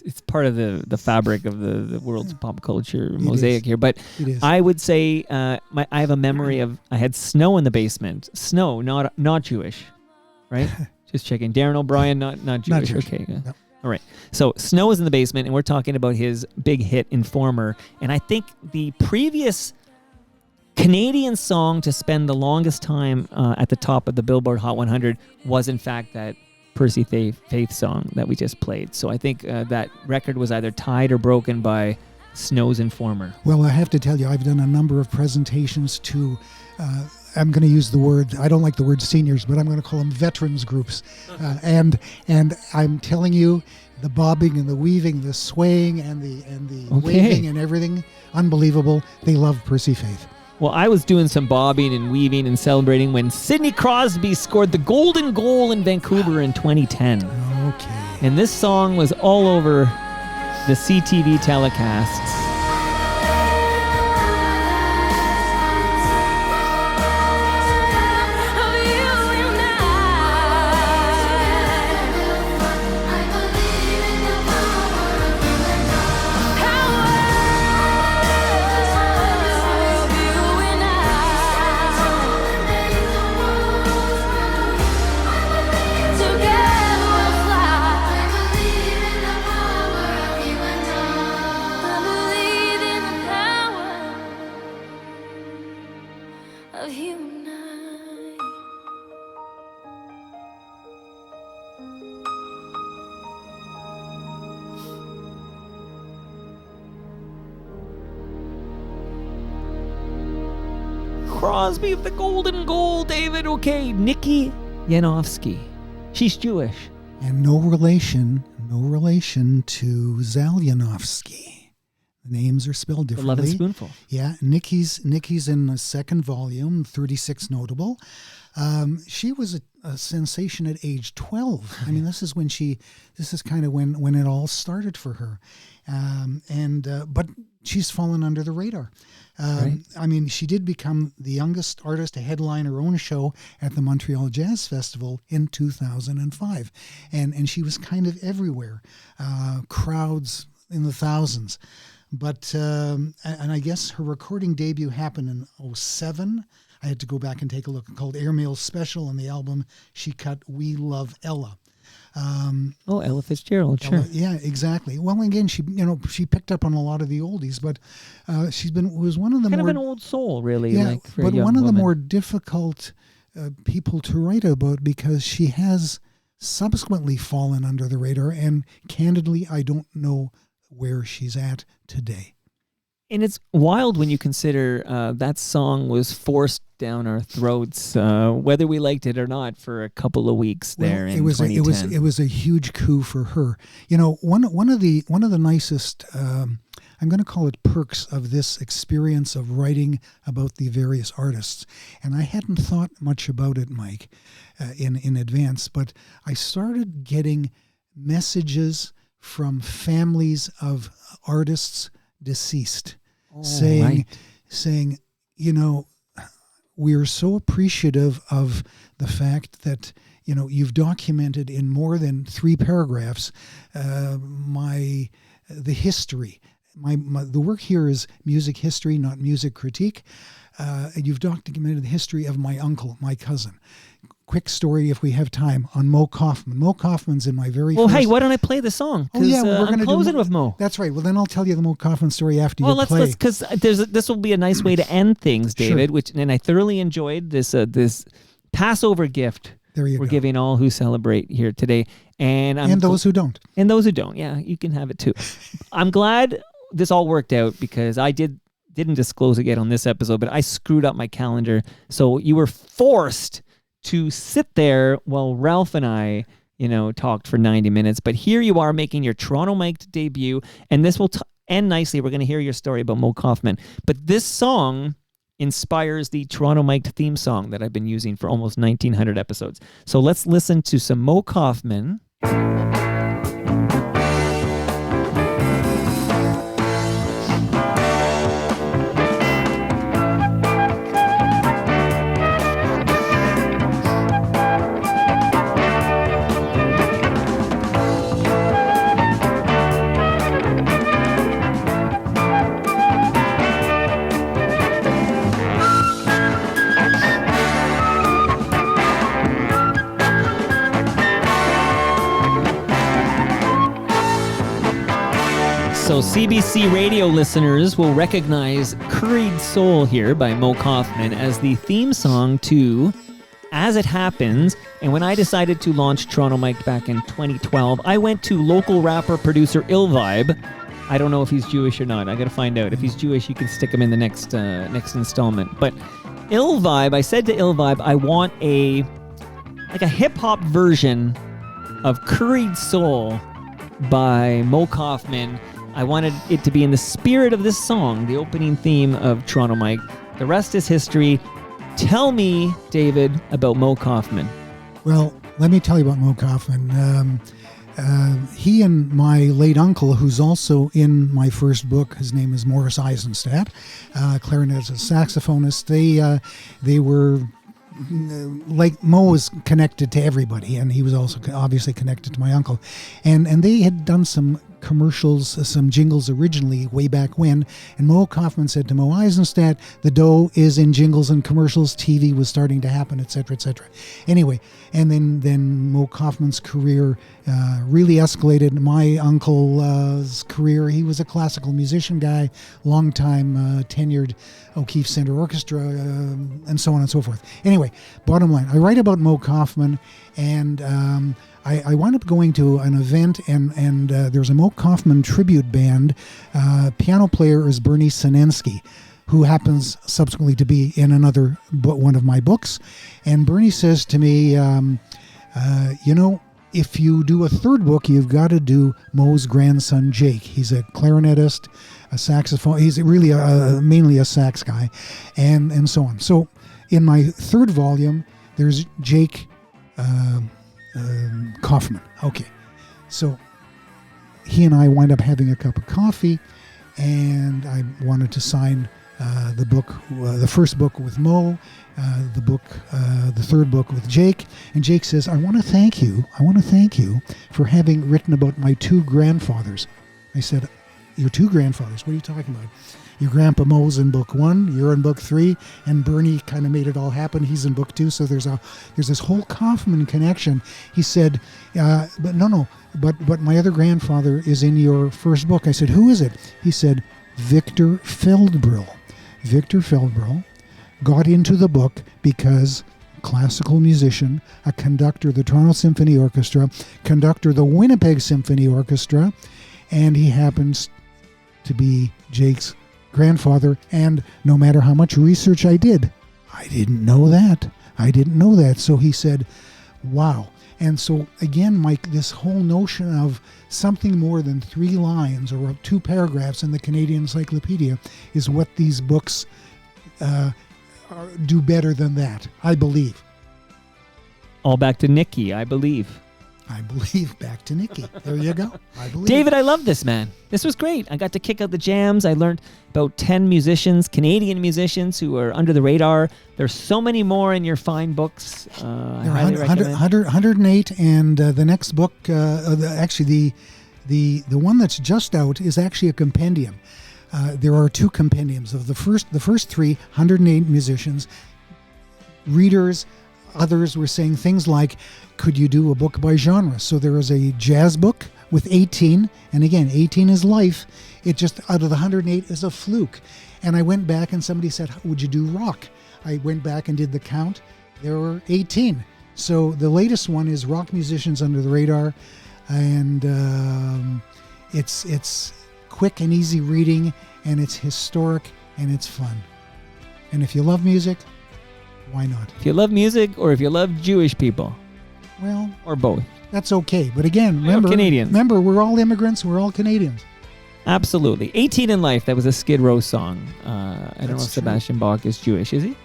It's part of the fabric of the world's pop culture mosaic here. But I would say I have a memory of, I had Snow in the basement. Snow, not Jewish, right? Just checking. Darren O'Brien, not Jewish. Not Jewish. Okay. No. All right. So Snow is in the basement, and we're talking about his big hit, Informer. And I think the previous Canadian song to spend the longest time at the top of the Billboard Hot 100 was, in fact, that Percy Faith song that we just played. So I think that record was either tied or broken by Snow's Informer. Well, I have to tell you, I've done a number of presentations to, I'm going to use the word, I don't like the word seniors, but I'm going to call them veterans groups. And I'm telling you, the bobbing and the weaving, the swaying and the waving and everything, unbelievable. They love Percy Faith. Well, I was doing some bobbing and weaving and celebrating when Sidney Crosby scored the golden goal in Vancouver in 2010. Okay. And this song was all over the CTV telecasts. Crosby of the Golden Goal, David. Okay, Nikki Yanofsky. She's Jewish. And no relation to Zal Yanofsky. The names are spelled differently. The Love and Spoonful. Yeah, Nikki's in the second volume, 36 notable. She was a sensation at age 12. I mean, this is kind of when it all started for her. But she's fallen under the radar. Right. I mean, she did become the youngest artist to headline her own show at the Montreal Jazz Festival in 2005. And she was kind of everywhere, crowds in the thousands. But, and I guess her recording debut happened in 2007. I had to go back and take a look, called Airmail Special, on the album she cut We Love Ella. Ella Fitzgerald, sure. Yeah, exactly. Well, again, she picked up on a lot of the oldies, but was one of the kind of an old soul, really. Yeah, like for but a young one of woman. the more difficult people to write about, because she has subsequently fallen under the radar, and candidly, I don't know where she's at today. And it's wild when you consider that song was forced down our throats, whether we liked it or not, for a couple of weeks there in 2010. It was a huge coup for her. You know, one of the nicest, I'm going to call it perks of this experience of writing about the various artists, and I hadn't thought much about it, Mike, in advance, but I started getting messages from families of artists deceased. Saying, you know, we are so appreciative of the fact that, you know, you've documented in more than 3 paragraphs the history. The work here is music history, not music critique. You've documented the history of my uncle, my cousin. Quick story, if we have time, on Mo Kaufman. Mo Kaufman's in my very first... hey, why don't I play the song? Oh, yeah, we're going to close it with Mo. That's right. Well, then I'll tell you the Mo Kaufman story after you play. Let's, because this will be a nice way to end things, David, Sure. and I thoroughly enjoyed this Passover gift we're giving all who celebrate here today. And those who don't. And those who don't, yeah, you can have it too. I'm glad this all worked out, because I didn't disclose it yet on this episode, but I screwed up my calendar. So you were forced to sit there while Ralph and I, talked for 90 minutes. But here you are making your Toronto Mic'd debut, and this will end nicely. We're going to hear your story about Mo Kaufman. But this song inspires the Toronto Mic'd theme song that I've been using for almost 1,900 episodes. So let's listen to some Mo Kaufman. So CBC radio listeners will recognize Curried Soul here by Mo Kaufman as the theme song to As It Happens. And when I decided to launch Toronto Mic'd back in 2012, I went to local rapper producer Ill Vibe. I don't know if he's Jewish or not. I got to find out. If he's Jewish, you can stick him in the next installment. But Ill Vibe, I said to Ill Vibe, I want a hip-hop version of Curried Soul by Mo Kaufman. I wanted it to be in the spirit of this song, the opening theme of Toronto Mic'd. The rest is history. Tell me, David, about Mo Kaufman. Well, let me tell you about Mo Kaufman. He and my late uncle, who's also in my first book, his name is Morris Eisenstadt, clarinetist and saxophonist, they were... like Mo was connected to everybody, and he was also obviously connected to my uncle, and they had done some commercials, some jingles originally way back when, and Mo Kaufman said to Mo Eisenstadt, the dough is in jingles and commercials, TV was starting to happen, etc., etc. Anyway, and then Mo Kaufman's career really escalated. My uncle's career, he was a classical musician guy, long time tenured O'Keefe Center Orchestra, and so on and so forth. Anyway, bottom line, I write about Mo Kaufman, and I wound up going to an event, and there's a Mo Kaufman tribute band. Piano player is Bernie Sinensky, who happens subsequently to be in another one of my books. And Bernie says to me, if you do a third book, you've got to do Moe's grandson, Jake. He's a clarinetist, a saxophone. He's really mainly a sax guy, and so on. So in my third volume, there's Jake Kaufman. Okay. So he and I wind up having a cup of coffee, and I wanted to sign the book, the first book with Moe, the third book with Jake. And Jake says, I want to thank you for having written about my two grandfathers. I said, your two grandfathers? What are you talking about? Your grandpa Moe's in book 1, you're in book 3, and Bernie kind of made it all happen. He's in book 2, so there's this whole Kaufman connection. He said, but my other grandfather is in your first book. I said, who is it? He said, Victor Feldbrill. Victor Feldbrill got into the book because classical musician, a conductor of the Toronto Symphony Orchestra, conductor of the Winnipeg Symphony Orchestra, and he happens to be Jake's grandfather. And no matter how much research I did, I didn't know that. So he said, wow. And so again, Mike, this whole notion of something more than 3 lines or 2 paragraphs in the Canadian Encyclopedia is what these books do better than that, I believe. All back to Nikki, I believe. Back to Nikki. There you go. I believe. David, I love this, man. This was great. I got to kick out the jams. I learned about 10 musicians, Canadian musicians who are under the radar. There's so many more in your fine books. I highly recommend. 108, and the next book, the one that's just out is actually a compendium. There are 2 compendiums of the first 3, 108 musicians, readers. Others were saying things like, could you do a book by genre? So there is a jazz book with 18, and again, 18 is life. It just, out of the 108, is a fluke. And I went back and somebody said, would you do rock? I went back and did the count. There were 18. So the latest one is Rock Musicians Under the Radar, and it's quick and easy reading, and it's historic, and it's fun. And if you love music, why not? If you love music, or if you love Jewish people. Well, or both. That's okay. But again, remember, we're all immigrants. We're all Canadians. Absolutely. 18 in Life. That was a Skid Row song. I don't know if Sebastian Bach is Jewish. Is he?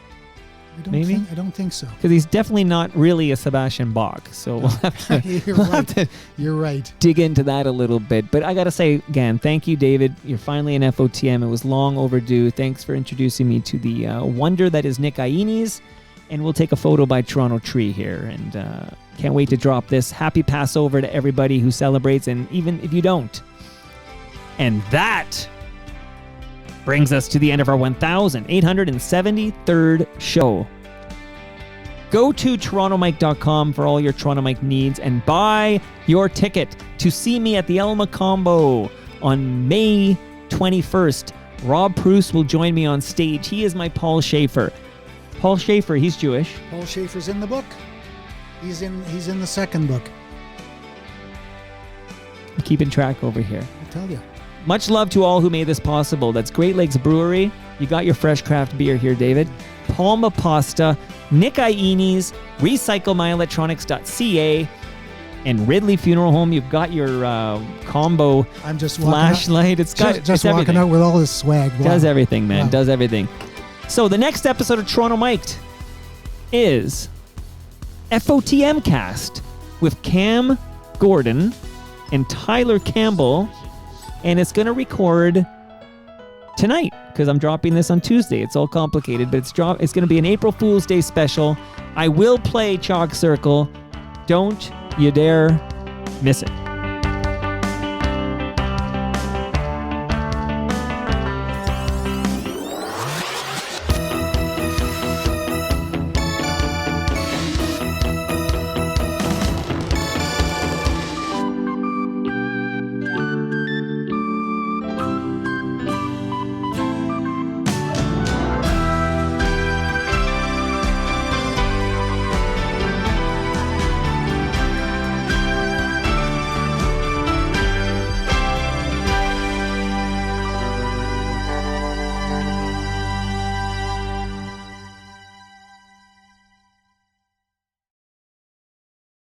I don't think so. Because he's definitely not really a Sebastian Bach. So we'll have to, You're right. Dig into that a little bit. But I got to say, again, thank you, David. You're finally an FOTM. It was long overdue. Thanks for introducing me to the wonder that is Nick Aini's. And we'll take a photo by Toronto Tree here. And can't wait to drop this. Happy Passover to everybody who celebrates, and even if you don't. And that brings us to the end of our 1,873rd show. Go to torontomike.com for all your Toronto Mike needs and buy your ticket to see me at the Elma Combo on May 21st. Rob Pruce will join me on stage. He is my Paul Schaefer. Paul Schaefer, he's Jewish. Paul Schaefer's in the book. He's in the second book. I'm keeping track over here. I tell you. Much love to all who made this possible. That's Great Lakes Brewery. You got your fresh craft beer here, David. Palma Pasta, Nick Aini's, recyclemyelectronics.ca, and Ridley Funeral Home. You've got your combo flashlight. It's walking everything. Out with all this swag. Wow. Does everything, man. Wow. Does everything. So the next episode of Toronto Mic'd is FOTM Cast with Cam Gordon and Tyler Campbell, and it's going to record tonight because I'm dropping this on Tuesday. It's all complicated, but it's going to be an April Fool's Day special. I will play Chalk Circle. Don't you dare miss it.